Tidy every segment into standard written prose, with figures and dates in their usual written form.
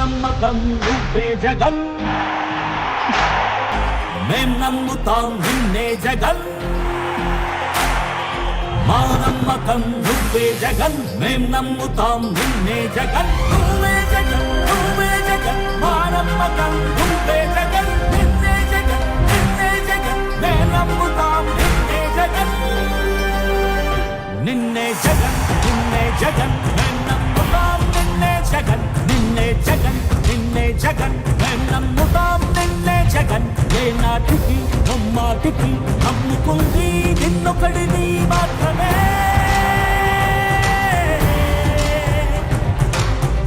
నమ్మకం నువ్వే జగన్, మేం నమ్ముతాం నిన్నే జగన్. మా నమ్మకం నువ్వే జగన్, మేం నమ్ముతాం నిన్నే జగన్. నువ్వే జగన్, నువ్వే జగన్, మా నమ్మకం నువ్వే జగన్. నిన్నే జగన్, నిన్నే జగన్, మేం నమ్ముతాం నిన్నే జగన్. నిన్నే జగన్, నిన్నే జగన్, మేం నమ్ముతాం నిన్నే జగన్. నిన్నే జగన్, నిన్నే జగన్, మేం నమ్ముతాం నిన్నే జగన్. ఏ నాటికి నమ్మాటికి నమ్ముకుంది నిన్నొకడిని మాత్రమే.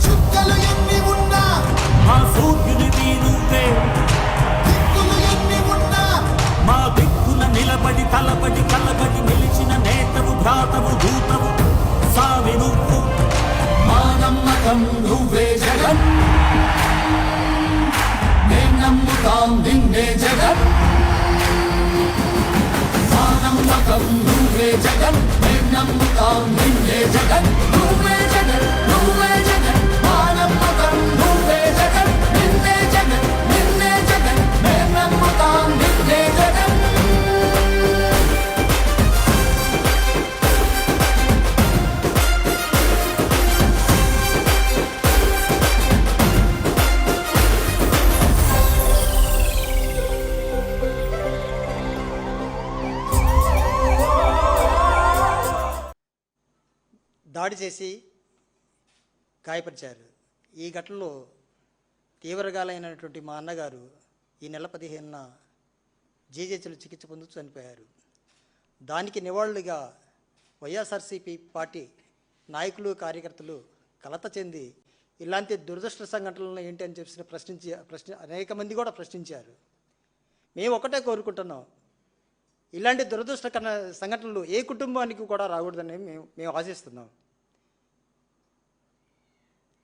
చుక్కలు ఎన్ని ఉన్నా మా సూర్యునివి నువ్వే, దిక్కులు ఎన్ని ఉన్నా మా దిక్కున నిలబడి తలబడి కలబడి నిలిచిన నేతవు భ్రాతవు దూతవు సావి నువ్వు. మా నమ్మకం నువ్వే జగన్, మేం నమ్ముతాం నిన్నే జగన్. మా నమ్మకం నువ్వే జగన్, మేం నమ్ముతాం నిన్నే జగన్. నువ్వే జగన్, నువ్వే జగన్, మా నమ్మకం నువ్వే జగన్. నిన్నే జగన్, నిన్నే జగన్, మేం నమ్ముతాం నిన్నే జగన్. దాడి చేసి గాయపరిచారు. ఈ ఘటనలో తీవ్రగాలైనటువంటి మా అన్నగారు ఈ నెల 15న జీజేచలో చికిత్స పొందుతూ చనిపోయారు. దానికి నివాళులుగా వైఎస్ఆర్సీపీ పార్టీ నాయకులు కార్యకర్తలు కలత చెంది ఇలాంటి దురదృష్ట సంఘటనలు ఏంటి అని చెప్పి అనేక మంది కూడా ప్రశ్నించారు. మేము ఒకటే కోరుకుంటున్నాం, ఇలాంటి దురదృష్ట సంఘటనలు ఏ కుటుంబానికి కూడా రాకూడదని మేము ఆశిస్తున్నాం.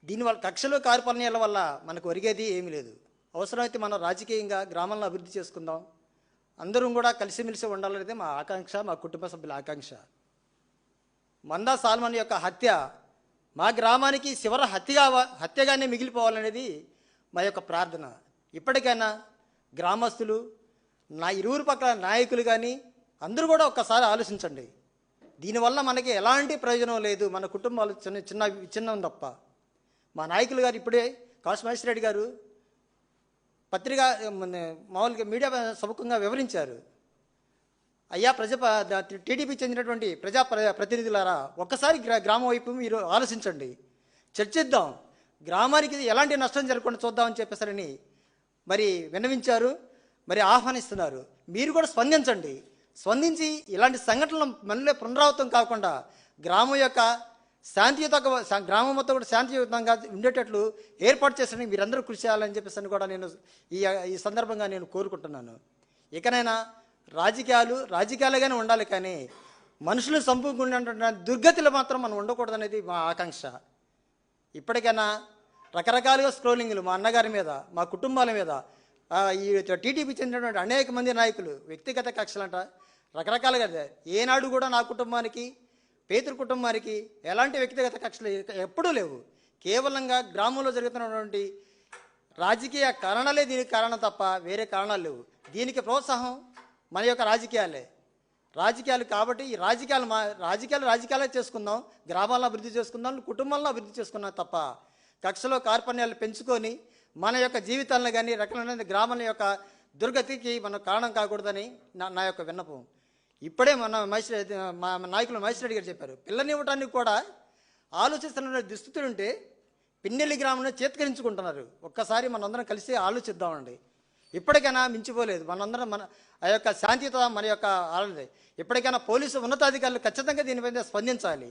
దీనివల్ల కక్షలు కార్పణ్యాల వల్ల మనకు ఒరిగేది ఏమీ లేదు. అవసరమైతే మనం రాజకీయంగా గ్రామాలను అభివృద్ధి చేసుకుందాం, అందరం కూడా కలిసిమెలిసి ఉండాలనేది మా ఆకాంక్ష, మా కుటుంబ సభ్యుల ఆకాంక్ష. మందా సాల్మన్ యొక్క హత్య మా గ్రామానికి చివరి హత్యగానే మిగిలిపోవాలనేది మా యొక్క ప్రార్థన. ఇప్పటికైనా గ్రామస్తులు, నా ఇరువురు పక్కల నాయకులు కానీ అందరూ కూడా ఒక్కసారి ఆలోచించండి. దీనివల్ల మనకి ఎలాంటి ప్రయోజనం లేదు, మన కుటుంబాలు చిన్న తప్ప. మా నాయకులు గారు ఇప్పుడే కాసు మహేశ్వర రెడ్డి గారు పత్రిక మామూలుగా మీడియా సముఖంగా వివరించారు. అయ్యా టీడీపీ చెందినటువంటి ప్రతినిధులారా, ఒక్కసారి గ్రామం వైపు మీరు ఆలోచించండి, చర్చిద్దాం, గ్రామానికి ఎలాంటి నష్టం జరగకుండా చూద్దామని చెప్పేసరని మరి విన్నవించారు, మరి ఆహ్వానిస్తున్నారు. మీరు కూడా స్పందించండి. స్పందించి ఇలాంటి సంఘటనలు మళ్ళీ పునరావృతం కాకుండా గ్రామం యొక్క గ్రామం మొత్తం కూడా శాంతియుతంగా ఉండేటట్లు ఏర్పాటు చేసడానికి మీరందరూ కృషి చేయాలని చెప్పేసి కూడా నేను ఈ సందర్భంగా నేను కోరుకుంటున్నాను. ఇకనైనా రాజకీయాలుగానే ఉండాలి, కానీ మనుషులు సంపూర్ణ దుర్గతిలో మాత్రం మనం ఉండకూడదనేది మా ఆకాంక్ష. ఇప్పటికైనా రకరకాలుగా స్క్రోలింగ్లు మా అన్నగారి మీద, మా కుటుంబాల మీద, ఈ టీడీపీ చెందినటువంటి అనేక మంది నాయకులు వ్యక్తిగత కక్షలంట రకరకాలుగా. ఏనాడు కూడా నా కుటుంబానికి, పేదల కుటుంబానికి ఎలాంటి వ్యక్తిగత కక్షలు ఎప్పుడూ లేవు. కేవలంగా గ్రామంలో జరుగుతున్నటువంటి రాజకీయ కారణాలే దీనికి కారణం తప్ప వేరే కారణాలు లేవు. దీనికి ప్రోత్సాహం మన యొక్క రాజకీయాలు కాబట్టి ఈ రాజకీయాలే చేసుకుందాం, గ్రామాలను అభివృద్ధి చేసుకుందాం, కుటుంబాలను అభివృద్ధి చేసుకున్నాం తప్ప కక్షలో కార్పణ్యాలు పెంచుకొని మన యొక్క జీవితాలను కానీ రకమైన గ్రామాల యొక్క దుర్గతికి మనం కారణం కాకూడదని నా యొక్క విన్నపం. ఇప్పుడే మా నాయకులు మహేశ్వర రెడ్డి గారు చెప్పారు, పిల్లనివ్వటానికి కూడా ఆలోచిస్తున్న దుస్థితులు ఉంటే పిన్నెల్లి గ్రామంలో చేత్కరించుకుంటున్నారు. ఒక్కసారి మనందరం కలిసి ఆలోచిద్దామండి. ఇప్పటికైనా మించిపోలేదు, మనందరం ఆ యొక్క శాంతియుత మన యొక్క ఆలోచన. ఇప్పటికైనా పోలీసు ఉన్నతాధికారులు ఖచ్చితంగా దీనిపైన స్పందించాలి.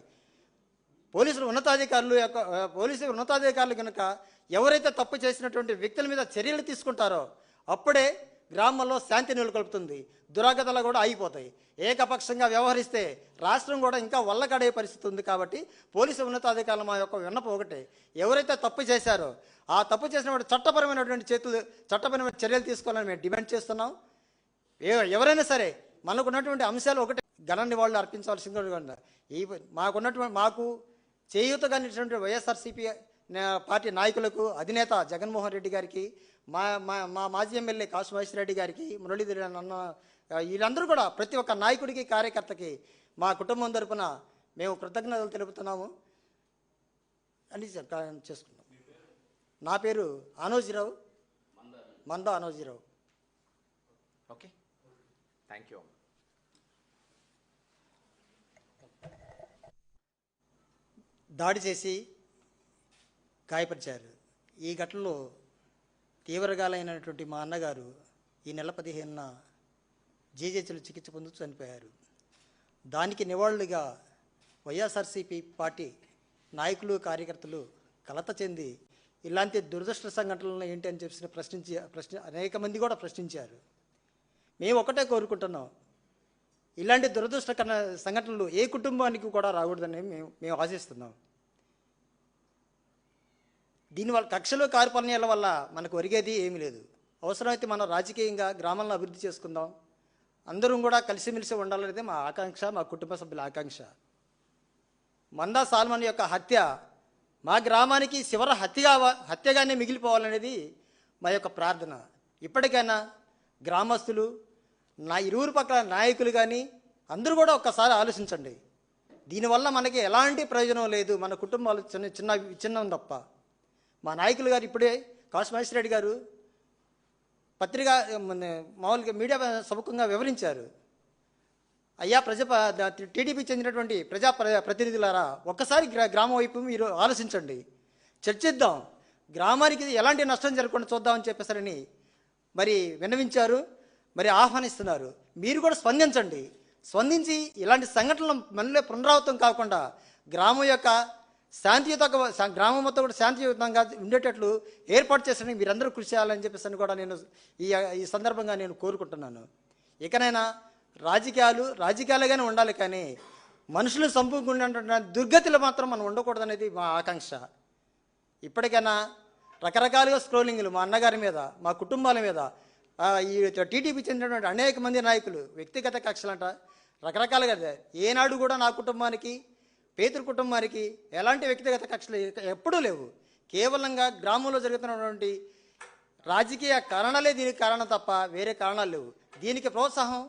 పోలీసు ఉన్నతాధికారులు కనుక ఎవరైతే తప్పు చేసినటువంటి వ్యక్తుల మీద చర్యలు తీసుకుంటారో అప్పుడే గ్రామంలో శాంతి నెలకొల్పుతుంది, దురాగతాలు కూడా ఆగిపోతాయి. ఏకపక్షంగా వ్యవహరిస్తే రాష్ట్రం కూడా ఇంకా వల్లకడే పరిస్థితి ఉంది. కాబట్టి పోలీసు ఉన్నతాధికారులు మా యొక్క విన్నపం ఒకటే, ఎవరైతే తప్పు చేశారో ఆ తప్పు చేసినప్పుడు చట్టపరమైన చర్యలు తీసుకోవాలని మేము డిమాండ్ చేస్తున్నాం. ఎవరైనా సరే మనకున్నటువంటి అంశాలు ఒకటే, ఘన నివాళులు అర్పించవలసిందిగా మాకు చేయూతగా నిలిచినటువంటి వైఎస్ఆర్సీపీ పార్టీ నాయకులకు అధినేత జగన్మోహన్ రెడ్డి గారికి మా మా మా మాజీ ఎమ్మెల్యే కాసు మహేశ్వరరెడ్డి గారికి మురళీధర్ అన్న వీళ్ళందరూ కూడా ప్రతి ఒక్క నాయకుడికి కార్యకర్తకి మా కుటుంబం తరపున మేము కృతజ్ఞతలు తెలుపుతున్నాము అని చేసుకున్నాం. నా పేరు Anojirao, Manda Anojirao. Okay, thank you. దాడి చేసి గాయపరిచారు. ఈ ఘటనలో తీవ్రగాలైనటువంటి మా అన్నగారు ఈ నెల 15న జీజేచలు చికిత్స పొందుతూ చనిపోయారు. దానికి నివాళులుగా వైఎస్ఆర్సీపీ పార్టీ నాయకులు కార్యకర్తలు కలత చెంది ఇలాంటి దురదృష్ట సంఘటనలు ఏంటి అని చెప్పి అనేక మంది కూడా ప్రశ్నించారు. మేము ఒకటే కోరుకుంటున్నాం, ఇలాంటి దురదృష్ట సంఘటనలు ఏ కుటుంబానికి కూడా రాకూడదని మేము ఆశిస్తున్నాం. దీనివల్ల కక్షలు కార్పణ్యాల వల్ల మనకు ఒరిగేది ఏమీ లేదు. అవసరమైతే మనం రాజకీయంగా గ్రామాలను అభివృద్ధి చేసుకుందాం, అందరం కూడా కలిసిమెలిసి ఉండాలనేది మా ఆకాంక్ష, మా కుటుంబ సభ్యుల ఆకాంక్ష. మందా సాల్మన్ యొక్క హత్య మా గ్రామానికి చివరి హత్యగానే మిగిలిపోవాలనేది మా యొక్క ప్రార్థన. ఇప్పటికైనా గ్రామస్తులు, నా ఇరువురు పక్కల నాయకులు కానీ అందరూ కూడా ఒక్కసారి ఆలోచించండి. దీనివల్ల మనకి ఎలాంటి ప్రయోజనం లేదు, మన కుటుంబాలు చిన్నం తప్ప. మా నాయకులు గారు ఇప్పుడే కాసు మహేశ్వరరెడ్డి గారు పత్రికా మామూలుగా మీడియా సముఖంగా వివరించారు. అయ్యా టీడీపీ చెందినటువంటి ప్రతినిధులారా, ఒక్కసారి గ్రామం వైపు మీరు ఆలోచించండి, చర్చిద్దాం, గ్రామానికి ఎలాంటి నష్టం జరగకుండా చూద్దామని చెప్పేసరని మరి విన్నవించారు, మరి ఆహ్వానిస్తున్నారు. మీరు కూడా స్పందించి ఇలాంటి సంఘటనలు మళ్ళీ పునరావృతం కాకుండా గ్రామం యొక్క గ్రామం మొత్తం కూడా శాంతియుతంగా ఉండేటట్లు ఏర్పాటు చేసడానికి మీరందరూ కృషి చేయాలని చెప్పేసి కూడా నేను ఈ సందర్భంగా నేను కోరుకుంటున్నాను. ఇకనైనా రాజకీయాలుగానే ఉండాలి, కానీ మనుషులు సంపూర్ణ దుర్గతిలో మాత్రం మనం ఉండకూడదనేది మా ఆకాంక్ష. ఇప్పటికైనా రకరకాలుగా స్క్రోలింగ్లు మా అన్నగారి మీద, మా కుటుంబాల మీద, ఈ టీడీపీ చెందినటువంటి అనేక మంది నాయకులు వ్యక్తిగత కక్షలంట రకరకాలుగా. ఏనాడు కూడా నా కుటుంబానికి, పేతురు కుటుంబానికి ఎలాంటి వ్యక్తిగత కక్షలు ఎప్పుడూ లేవు. కేవలంగా గ్రామంలో జరుగుతున్నటువంటి రాజకీయ కారణాలే దీనికి కారణం తప్ప వేరే కారణాలు లేవు. దీనికి ప్రోత్సాహం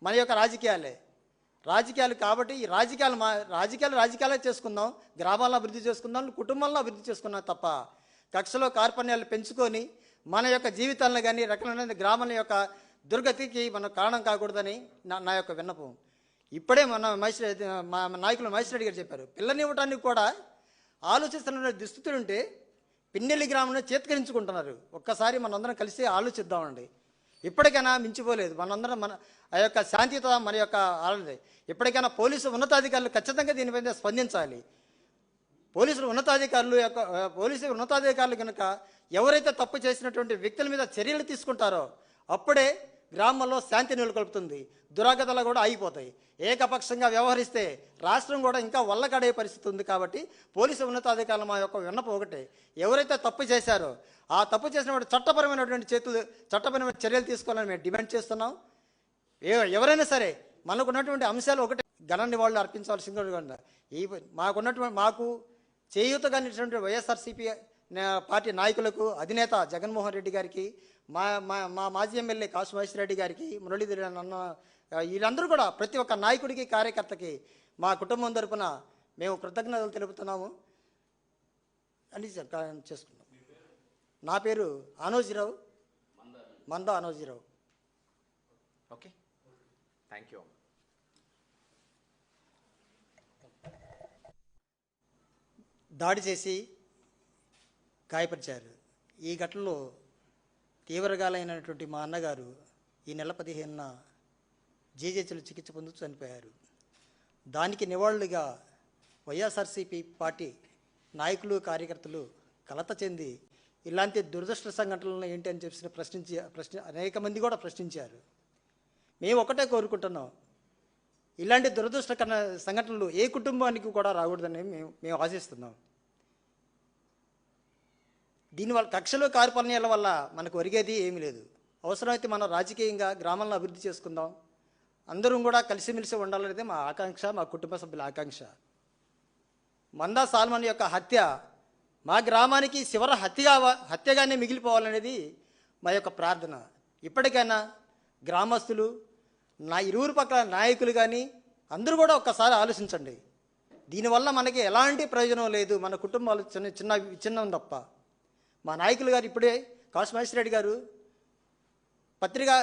మన యొక్క రాజకీయాలు కాబట్టి ఈ రాజకీయాలే చేసుకుందాం, గ్రామాలను అభివృద్ధి చేసుకుందాం, కుటుంబాలను అభివృద్ధి చేసుకున్నాం తప్ప కక్షలో కార్పణ్యాలు పెంచుకొని మన యొక్క జీవితాలను కానీ రకమైన గ్రామాల యొక్క దుర్గతికి మనం కారణం కాకూడదని నా యొక్క విన్నపం. ఇప్పుడే మా నాయకులు మహేశ్వరరెడ్డి గారు చెప్పారు, పిల్లనివ్వడానికి కూడా ఆలోచిస్తున్న దుస్థితులు ఉంటే పిన్నెల్లి గ్రామంలో చేత్కరించుకుంటున్నారు. ఒక్కసారి మనందరం కలిసి ఆలోచిద్దామండి. ఇప్పటికైనా మించిపోలేదు మనందరం, ఆ యొక్క శాంతియుత మన యొక్క ఆలోచన. ఇప్పటికైనా పోలీసు ఉన్నతాధికారులు ఖచ్చితంగా దీనిపైన స్పందించాలి. పోలీసు ఉన్నతాధికారులు కనుక ఎవరైతే తప్పు చేసినటువంటి వ్యక్తుల మీద చర్యలు తీసుకుంటారో అప్పుడే గ్రామంలో శాంతి నెలకొల్పుతుంది, దురాగతాలు కూడా ఆగిపోతాయి. ఏకపక్షంగా వ్యవహరిస్తే రాష్ట్రం కూడా ఇంకా వల్లకడే పరిస్థితి ఉంది. కాబట్టి పోలీసు ఉన్నతాధికారులు మా యొక్క విన్నపం ఒకటే, ఎవరైతే తప్పు చేశారో ఆ తప్పు చేసినటువంటి చట్టపరమైన చర్యలు తీసుకోవాలని మేము డిమాండ్ చేస్తున్నాం. ఎవరైనా సరే మనకున్నటువంటి అంశాలు ఒకటే, ఘన నివాళులు అర్పించవలసిందిగా మాకు చేయూతగా నిలిచినటువంటి వైఎస్ఆర్సీపీ పార్టీ నాయకులకు అధినేత జగన్మోహన్ రెడ్డి గారికి, మా మాజీ ఎమ్మెల్యే కాసు మహేశ్వరరెడ్డి గారికి, మురళీధర్ అన్న వీళ్ళందరూ కూడా ప్రతి ఒక్క నాయకుడికి కార్యకర్తకి మా కుటుంబం తరపున మేము కృతజ్ఞతలు తెలుపుతున్నాము అని చేసుకున్నాం. నా పేరు Anojirao, Manda Anojirao. Okay, thank you. దాడి చేసి గాయపరిచారు. ఈ ఘటనలో తీవ్రగాలైనటువంటి మా అన్నగారు ఈ నెల 15న జీజేచలు చికిత్స పొందుతూ చనిపోయారు. దానికి నివాళులుగా వైఎస్ఆర్సీపీ పార్టీ నాయకులు కార్యకర్తలు కలత చెంది ఇలాంటి దురదృష్ట సంఘటనలు ఏంటి అని చెప్పి అనేక మంది కూడా ప్రశ్నించారు. మేము ఒకటే కోరుకుంటున్నాం, ఇలాంటి దురదృష్ట సంఘటనలు ఏ కుటుంబానికి కూడా రాకూడదని మేము ఆశిస్తున్నాం. దీనివల్ల కక్షలు కార్పణ్యాల వల్ల మనకు ఒరిగేది ఏమీ లేదు. అవసరమైతే మనం రాజకీయంగా గ్రామాలను అభివృద్ధి చేసుకుందాం, అందరం కూడా కలిసిమెలిసి ఉండాలనేది మా ఆకాంక్ష, మా కుటుంబ సభ్యుల ఆకాంక్ష. మందా సాల్మన్ యొక్క హత్య మా గ్రామానికి చివరి హత్యగానే మిగిలిపోవాలనేది మా యొక్క ప్రార్థన. ఇప్పటికైనా గ్రామస్తులు, నా ఇరువురు పక్కల నాయకులు కానీ అందరూ కూడా ఒక్కసారి ఆలోచించండి. దీనివల్ల మనకి ఎలాంటి ప్రయోజనం లేదు, మన కుటుంబాలు చిన్నం తప్ప. మా నాయకులు గారు ఇప్పుడే కాసు మహేశ్వర రెడ్డి గారు పత్రికా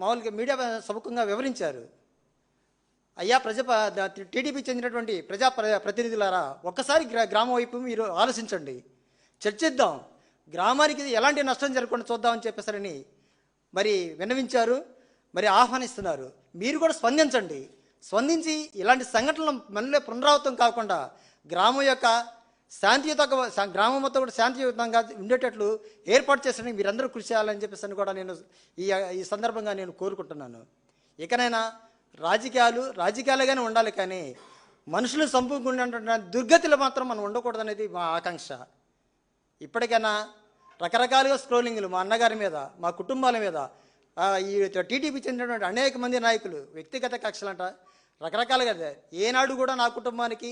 మామూలుగా మీడియా సముఖంగా వివరించారు. అయ్యా టీడీపీ చెందినటువంటి ప్రతినిధులారా, ఒక్కసారి గ్రామం వైపు మీరు ఆలోచించండి, చర్చిద్దాం, గ్రామానికి ఎలాంటి నష్టం జరగకుండా చూద్దామని చెప్పేసరని మరి విన్నవించారు, మరి ఆహ్వానిస్తున్నారు. మీరు కూడా స్పందించి ఇలాంటి సంఘటనలు మళ్ళీ పునరావృతం కాకుండా గ్రామం యొక్క గ్రామం మొత్తం కూడా శాంతియుతంగా ఉండేటట్లు ఏర్పాటు చేసడానికి మీరందరూ కృషి చేయాలని చెప్పేసి కూడా నేను ఈ సందర్భంగా నేను కోరుకుంటున్నాను. ఇకనైనా రాజకీయాలుగానే ఉండాలి, కానీ మనుషులు సంపూర్ణ దుర్గతిలో మాత్రం మనం ఉండకూడదనేది మా ఆకాంక్ష. ఇప్పటికైనా రకరకాలుగా స్క్రోలింగ్లు మా అన్నగారి మీద, మా కుటుంబాల మీద, ఈ టీడీపీ చెందినటువంటి అనేక మంది నాయకులు వ్యక్తిగత కక్షలంట రకరకాలుగా. ఏనాడు కూడా నా కుటుంబానికి,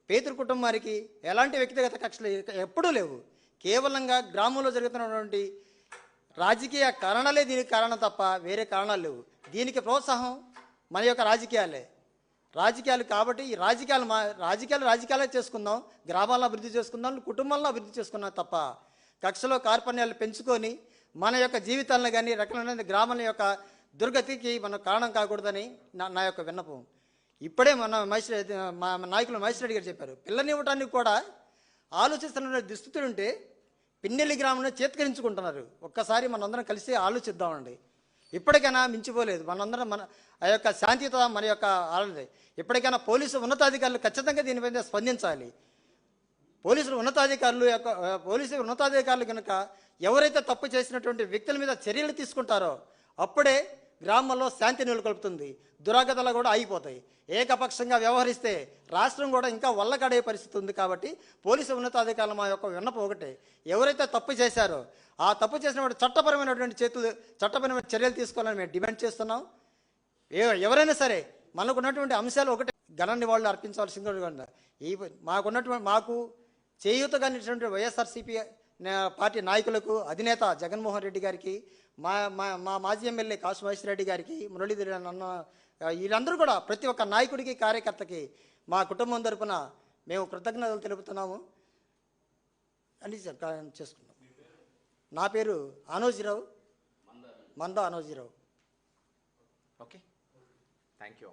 పేతురు కుటుంబానికి ఎలాంటి వ్యక్తిగత కక్షలు ఎప్పుడూ లేవు. కేవలంగా గ్రామంలో జరుగుతున్నటువంటి రాజకీయ కారణాలే దీనికి కారణం తప్ప వేరే కారణాలు లేవు. దీనికి ప్రోత్సాహం మన యొక్క రాజకీయాలు కాబట్టి ఈ రాజకీయాలే చేసుకుందాం, గ్రామాలను అభివృద్ధి చేసుకుందాం, కుటుంబాలను అభివృద్ధి చేసుకున్నాం తప్ప కక్షలో కార్పణ్యాలు పెంచుకొని మన యొక్క జీవితాలను కానీ రకమైన గ్రామాల యొక్క దుర్గతికి మనం కారణం కాకూడదని నా యొక్క విన్నపం. ఇప్పుడే మా నాయకులు మహేశ్వర రెడ్డి గారు చెప్పారు, పిల్లనివ్వటానికి కూడా ఆలోచిస్తున్న దుస్థితులు ఉంటే పిన్నెల్లి గ్రామంలో చేత్కరించుకుంటున్నారు. ఒక్కసారి మనందరం కలిసి ఆలోచిద్దామండి. ఇప్పటికైనా మించిపోలేదు మనందరం, ఆ యొక్క శాంతియుత మన యొక్క ఆలోచన. ఇప్పటికైనా పోలీసు ఉన్నతాధికారులు ఖచ్చితంగా దీనిపైన స్పందించాలి. పోలీసు ఉన్నతాధికారులు కనుక ఎవరైతే తప్పు చేసినటువంటి వ్యక్తుల మీద చర్యలు తీసుకుంటారో అప్పుడే గ్రామంలో శాంతి నెలకొల్పుతుంది, దురాగతాలు కూడా ఆగిపోతాయి. ఏకపక్షంగా వ్యవహరిస్తే రాష్ట్రం కూడా ఇంకా వల్లకడే పరిస్థితి ఉంది. కాబట్టి పోలీసు ఉన్నతాధికారులు మా యొక్క విన్నపం ఒకటే, ఎవరైతే తప్పు చేశారో ఆ తప్పు చేసినటువంటి చట్టపరమైన చర్యలు తీసుకోవాలని మేము డిమాండ్ చేస్తున్నాం. ఎవరైనా సరే మనకున్నటువంటి అంశాలు ఒకటే, ఘన నివాళులు అర్పించవలసిందిగా మాకు చేయూతగా నిలిచినటువంటి వైఎస్ఆర్సీపీ పార్టీ నాయకులకు, అధినేత జగన్మోహన్ రెడ్డి గారికి, మా మాజీ ఎమ్మెల్యే కాసు మహేశ్వర రెడ్డి గారికి, మురళీధర్ అన్న, వీళ్ళందరూ కూడా ప్రతి ఒక్క నాయకుడికి, కార్యకర్తకి మా కుటుంబం తరపున మేము కృతజ్ఞతలు తెలుపుతున్నాము అని చేసుకున్నాం. నా పేరు Manda Anojirao. Okay, thank you.